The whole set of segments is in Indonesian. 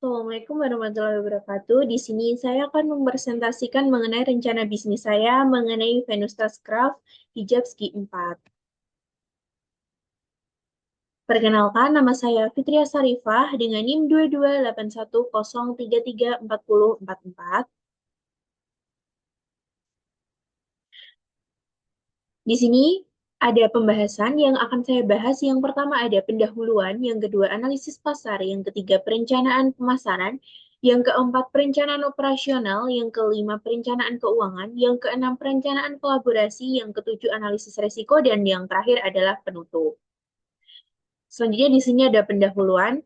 Assalamualaikum warahmatullahi wabarakatuh. Di sini saya akan mempresentasikan mengenai rencana bisnis saya mengenai Venustas Craft Hijab Segi 4. Perkenalkan, nama saya Fitria Sarifah dengan NIM 2281033444. Di sini ada pembahasan yang akan saya bahas. Yang pertama ada pendahuluan, yang kedua analisis pasar, yang ketiga perencanaan pemasaran, yang keempat perencanaan operasional, yang kelima perencanaan keuangan, yang keenam perencanaan kolaborasi, yang ketujuh analisis resiko, dan yang terakhir adalah penutup. Selanjutnya di sini ada pendahuluan.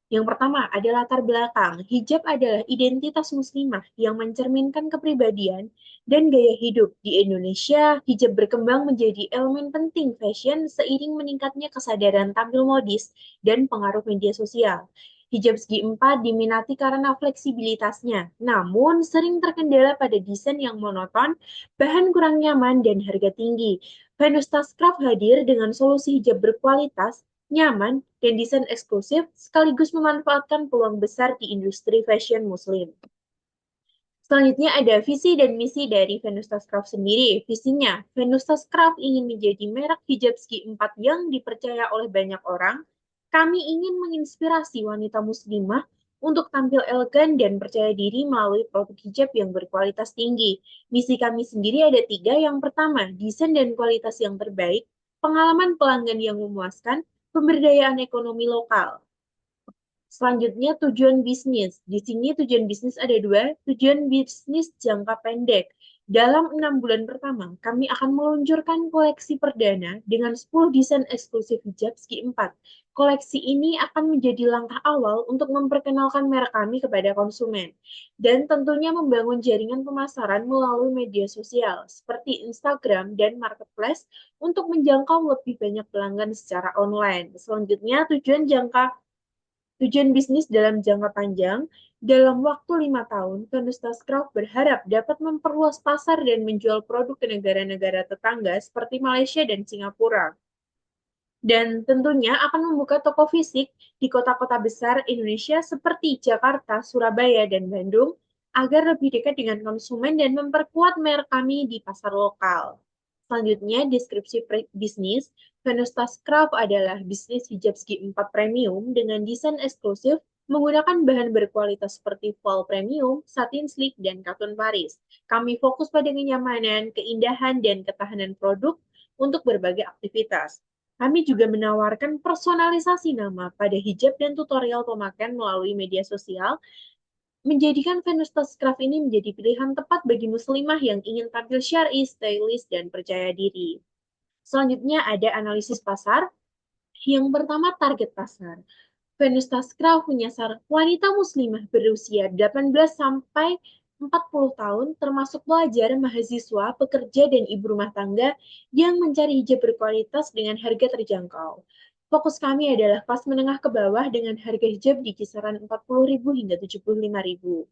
Yang pertama ada latar belakang. Hijab adalah identitas muslimah yang mencerminkan kepribadian dan gaya hidup. Di Indonesia, hijab berkembang menjadi elemen penting fashion seiring meningkatnya kesadaran tampil modis dan pengaruh media sosial. Hijab segi 4 diminati karena fleksibilitasnya, namun sering terkendala pada desain yang monoton, bahan kurang nyaman, dan harga tinggi. Venus Craft hadir dengan solusi hijab berkualitas, nyaman, dan desain eksklusif sekaligus memanfaatkan peluang besar di industri fashion muslim. Selanjutnya ada visi dan misi dari Venustas Craft sendiri. Visinya, Venustas Craft ingin menjadi merek hijab segi 4 yang dipercaya oleh banyak orang. Kami ingin menginspirasi wanita muslimah untuk tampil elegan dan percaya diri melalui produk hijab yang berkualitas tinggi. Misi kami sendiri ada tiga. Yang pertama, desain dan kualitas yang terbaik, pengalaman pelanggan yang memuaskan, pemberdayaan ekonomi lokal. Selanjutnya tujuan bisnis. Di sini tujuan bisnis ada dua, tujuan bisnis jangka pendek. Dalam 6 bulan pertama, kami akan meluncurkan koleksi perdana dengan 10 desain eksklusif hijab segi 4. Koleksi ini akan menjadi langkah awal untuk memperkenalkan merek kami kepada konsumen. Dan tentunya membangun jaringan pemasaran melalui media sosial seperti Instagram dan Marketplace untuk menjangkau lebih banyak pelanggan secara online. Selanjutnya tujuan bisnis dalam jangka panjang, dalam waktu 5 tahun, Venustas Craft berharap dapat memperluas pasar dan menjual produk ke negara-negara tetangga seperti Malaysia dan Singapura. Dan tentunya akan membuka toko fisik di kota-kota besar Indonesia seperti Jakarta, Surabaya, dan Bandung agar lebih dekat dengan konsumen dan memperkuat merek kami di pasar lokal. Selanjutnya, deskripsi bisnis. Venustas Craft adalah bisnis hijab segi 4 premium dengan desain eksklusif menggunakan bahan berkualitas seperti voile premium, satin sleek, dan katun Paris. Kami fokus pada kenyamanan, keindahan, dan ketahanan produk untuk berbagai aktivitas. Kami juga menawarkan personalisasi nama pada hijab dan tutorial pemakaian melalui media sosial, menjadikan Venus Craft ini menjadi pilihan tepat bagi muslimah yang ingin tampil syar'i, stylish, dan percaya diri. Selanjutnya ada analisis pasar. Yang pertama, target pasar. Venus Craft menyasar wanita muslimah berusia 18 sampai 40 tahun, termasuk pelajar, mahasiswa, pekerja, dan ibu rumah tangga yang mencari hijab berkualitas dengan harga terjangkau. Fokus kami adalah kelas menengah ke bawah dengan harga hijab di kisaran 40.000 hingga 75.000.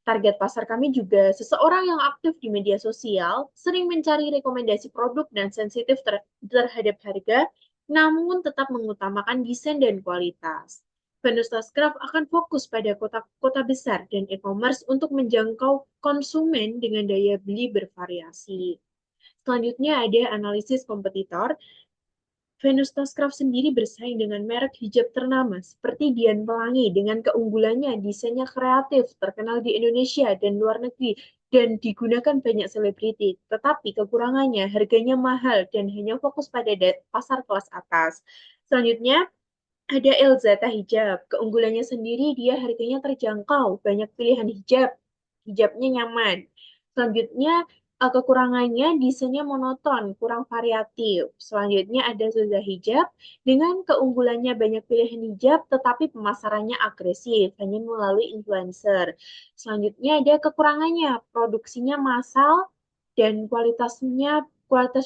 Target pasar kami juga seseorang yang aktif di media sosial, sering mencari rekomendasi produk dan sensitif terhadap harga, namun tetap mengutamakan desain dan kualitas. Venus Craft akan fokus pada kota-kota besar dan e-commerce untuk menjangkau konsumen dengan daya beli bervariasi. Selanjutnya ada analisis kompetitor. Venus Craft sendiri bersaing dengan merek hijab ternama seperti Dian Pelangi dengan keunggulannya desainnya kreatif, terkenal di Indonesia dan luar negeri, dan digunakan banyak selebriti. Tetapi kekurangannya harganya mahal dan hanya fokus pada pasar kelas atas. Selanjutnya, ada Elzata Hijab. Keunggulannya sendiri dia harganya terjangkau, banyak pilihan hijab, hijabnya nyaman. Selanjutnya kekurangannya desainnya monoton, kurang variatif. Selanjutnya ada Zuza Hijab dengan keunggulannya banyak pilihan hijab tetapi pemasarannya agresif, hanya melalui influencer. Selanjutnya ada kekurangannya, produksinya massal dan kualitas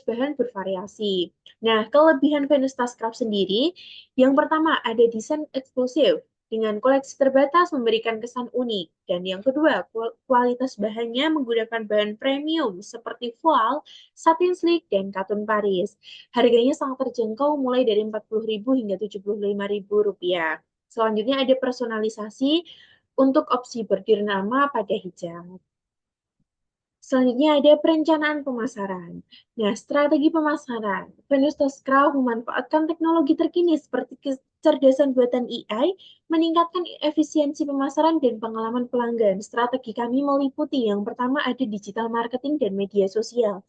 bahan bervariasi. Nah, kelebihan Venus Craft sendiri yang pertama, ada desain eksklusif dengan koleksi terbatas memberikan kesan unik. Dan yang kedua, kualitas bahannya menggunakan bahan premium seperti voile, satin sleek, dan katun Paris. Harganya sangat terjangkau mulai dari 40.000 hingga 75.000 rupiah. Selanjutnya ada personalisasi. untuk opsi bordir nama pada hijab. Selanjutnya ada perencanaan pemasaran. Nah, strategi pemasaran. Venus Crow memanfaatkan teknologi terkini seperti kecerdasan buatan AI, meningkatkan efisiensi pemasaran dan pengalaman pelanggan. Strategi kami meliputi yang pertama ada digital marketing dan media sosial.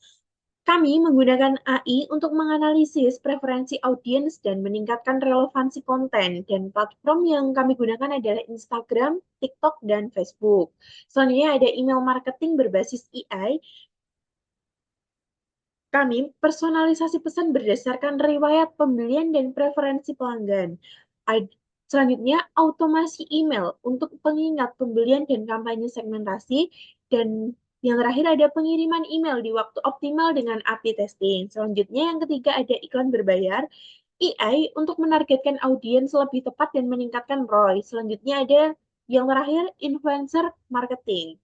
Kami menggunakan AI untuk menganalisis preferensi audiens dan meningkatkan relevansi konten. Dan platform yang kami gunakan adalah Instagram, TikTok, dan Facebook. Selanjutnya ada email marketing berbasis AI. Kami personalisasi pesan berdasarkan riwayat pembelian dan preferensi pelanggan. Selanjutnya, automasi email untuk pengingat pembelian dan kampanye segmentasi. Dan yang terakhir ada pengiriman email di waktu optimal dengan API testing. Selanjutnya, yang ketiga ada iklan berbayar. AI untuk menargetkan audiens lebih tepat dan meningkatkan ROI. Selanjutnya ada yang terakhir, influencer marketing.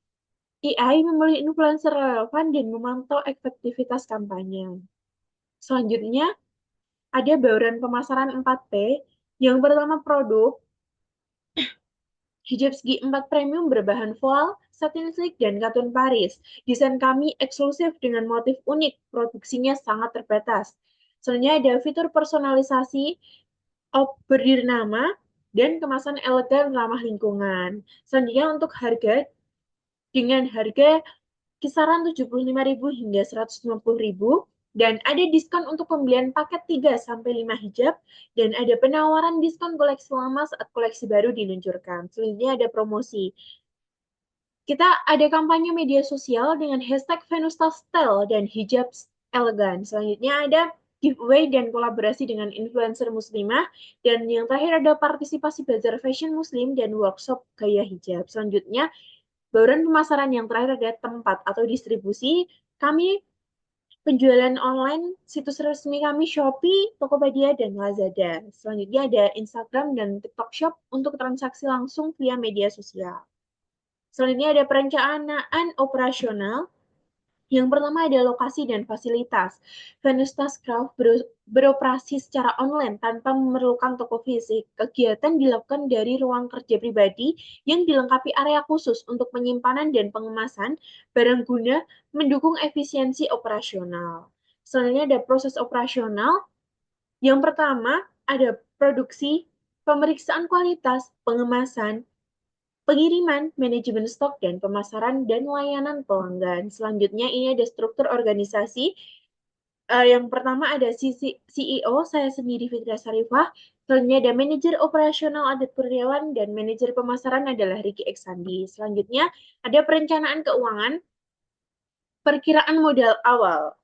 AI memilih influencer relevan dan memantau efektivitas kampanye. Selanjutnya, ada bauran pemasaran 4P. Yang pertama produk, hijab segi 4 premium berbahan voal, satin silk, dan katun Paris. Desain kami eksklusif dengan motif unik, produksinya sangat terbatas. Selanjutnya ada fitur personalisasi, bordir nama, dan kemasan elegan ramah lingkungan. Selanjutnya untuk harga, dengan harga kisaran 75.000 hingga 150.000 dan ada diskon untuk pembelian paket 3 sampai 5 hijab dan ada penawaran diskon koleksi lama saat koleksi baru diluncurkan. Selanjutnya ada promosi. Kita ada kampanye media sosial dengan hashtag Venusta Style dan hijab elegan. Selanjutnya ada giveaway dan kolaborasi dengan influencer muslimah. Dan yang terakhir ada partisipasi bazar fashion muslim dan workshop gaya hijab. Selanjutnya bauran pemasaran yang terakhir ada tempat atau distribusi. Kami penjualan online, situs resmi kami Shopee, Tokopedia, dan Lazada. Selanjutnya ada Instagram dan TikTok Shop untuk transaksi langsung via media sosial. Selanjutnya ada perencanaan operasional. Yang pertama ada lokasi dan fasilitas. Venusta Craft beroperasi secara online tanpa memerlukan toko fisik. Kegiatan dilakukan dari ruang kerja pribadi yang dilengkapi area khusus untuk penyimpanan dan pengemasan barang guna mendukung efisiensi operasional. Selanjutnya ada proses operasional. Yang pertama ada produksi, pemeriksaan kualitas, pengemasan, pengiriman, manajemen stok, dan pemasaran dan layanan pelanggan. Selanjutnya ini ada struktur organisasi. Yang pertama ada CEO, saya sendiri Fitria Sarifah. Selanjutnya ada manajer operasional Adat Kurniawan dan manajer pemasaran adalah Riki Eksandi. Selanjutnya ada perencanaan keuangan, perkiraan modal awal.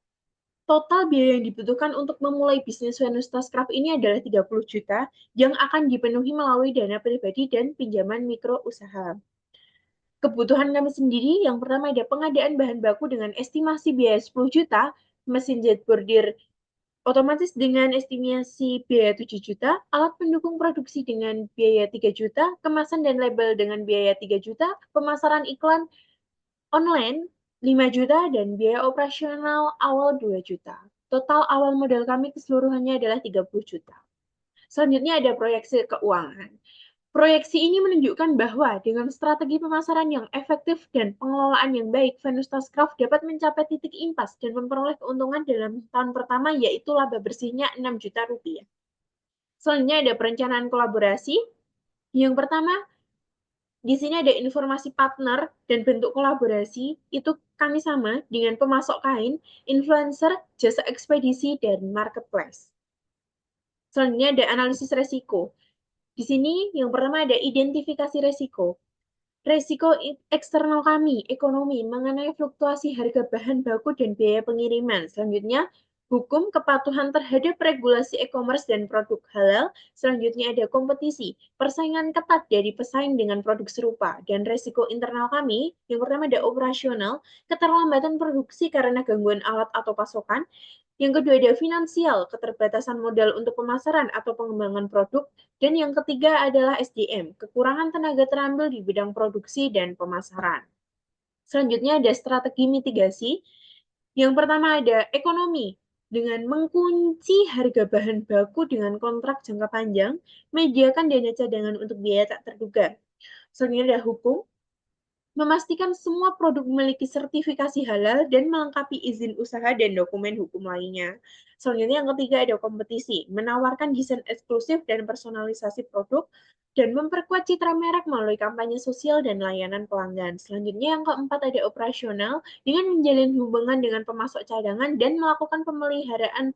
Total biaya yang dibutuhkan untuk memulai bisnis Venusta Craft ini adalah 30 juta yang akan dipenuhi melalui dana pribadi dan pinjaman mikro usaha. Kebutuhan kami sendiri, yang pertama ada pengadaan bahan baku dengan estimasi biaya 10 juta, mesin jahit bordir otomatis dengan estimasi biaya 7 juta, alat pendukung produksi dengan biaya 3 juta, kemasan dan label dengan biaya 3 juta, pemasaran iklan online 5 juta, dan biaya operasional awal 2 juta. Total awal modal kami keseluruhannya adalah 30 juta. Selanjutnya ada proyeksi keuangan. Proyeksi ini menunjukkan bahwa dengan strategi pemasaran yang efektif dan pengelolaan yang baik, Venusta Craft dapat mencapai titik impas dan memperoleh keuntungan dalam tahun pertama, yaitu laba bersihnya 6 juta rupiah. Selanjutnya ada perencanaan kolaborasi. Yang pertama, di sini ada informasi partner dan bentuk kolaborasi. Itu kami sama dengan pemasok kain, influencer, jasa ekspedisi, dan marketplace. Selanjutnya ada analisis resiko. Di sini yang pertama ada identifikasi resiko. Resiko eksternal kami, ekonomi, mengenai fluktuasi harga bahan baku dan biaya pengiriman. Selanjutnya, hukum kepatuhan terhadap regulasi e-commerce dan produk halal. Selanjutnya ada kompetisi, persaingan ketat dari pesaing dengan produk serupa. Dan resiko internal kami, yang pertama ada operasional, keterlambatan produksi karena gangguan alat atau pasokan. Yang kedua ada finansial, keterbatasan modal untuk pemasaran atau pengembangan produk. Dan yang ketiga adalah SDM, kekurangan tenaga terambil di bidang produksi dan pemasaran. Selanjutnya ada strategi mitigasi. Yang pertama ada ekonomi, dengan mengunci harga bahan baku dengan kontrak jangka panjang, menyediakan dana cadangan untuk biaya tak terduga. Selanjutnya ada hukum, memastikan semua produk memiliki sertifikasi halal dan melengkapi izin usaha dan dokumen hukum lainnya. Selanjutnya yang ketiga ada kompetisi, menawarkan desain eksklusif dan personalisasi produk dan memperkuat citra merek melalui kampanye sosial dan layanan pelanggan. Selanjutnya yang keempat ada operasional dengan menjalin hubungan dengan pemasok cadangan dan melakukan pemeliharaan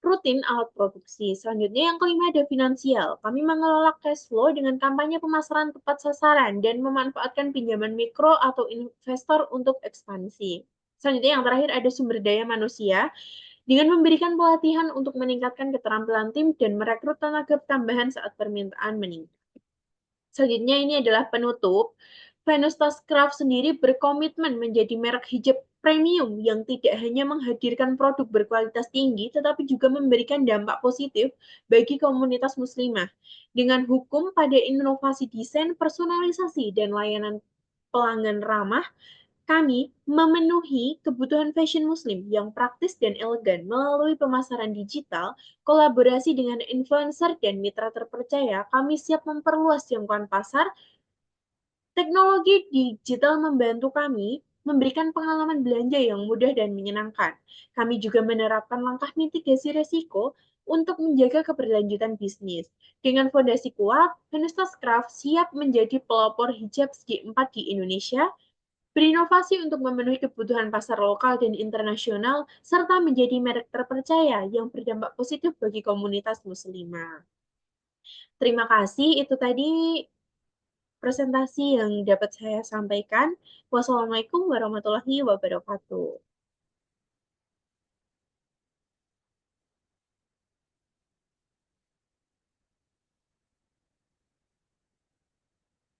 rutin alat produksi. Selanjutnya yang kelima ada finansial. Kami mengelola cash flow dengan kampanye pemasaran tepat sasaran dan memanfaatkan pinjaman mikro atau investor untuk ekspansi. Selanjutnya yang terakhir ada sumber daya manusia dengan memberikan pelatihan untuk meningkatkan keterampilan tim dan merekrut tenaga tambahan saat permintaan meningkat. Selanjutnya ini adalah penutup. Venus Craft sendiri berkomitmen menjadi merek hijab premium yang tidak hanya menghadirkan produk berkualitas tinggi, tetapi juga memberikan dampak positif bagi komunitas muslimah. Dengan hukum pada inovasi desain, personalisasi, dan layanan pelanggan ramah, kami memenuhi kebutuhan fashion muslim yang praktis dan elegan melalui pemasaran digital, kolaborasi dengan influencer dan mitra terpercaya. Kami siap memperluas jangkauan pasar. Teknologi digital membantu kami memberikan pengalaman belanja yang mudah dan menyenangkan. Kami juga menerapkan langkah mitigasi resiko untuk menjaga keberlanjutan bisnis. Dengan fondasi kuat, Venustas Craft siap menjadi pelopor hijab segi empat di Indonesia, berinovasi untuk memenuhi kebutuhan pasar lokal dan internasional, serta menjadi merek terpercaya yang berdampak positif bagi komunitas muslimah. Terima kasih, itu tadi presentasi yang dapat saya sampaikan. Wassalamualaikum warahmatullahi wabarakatuh.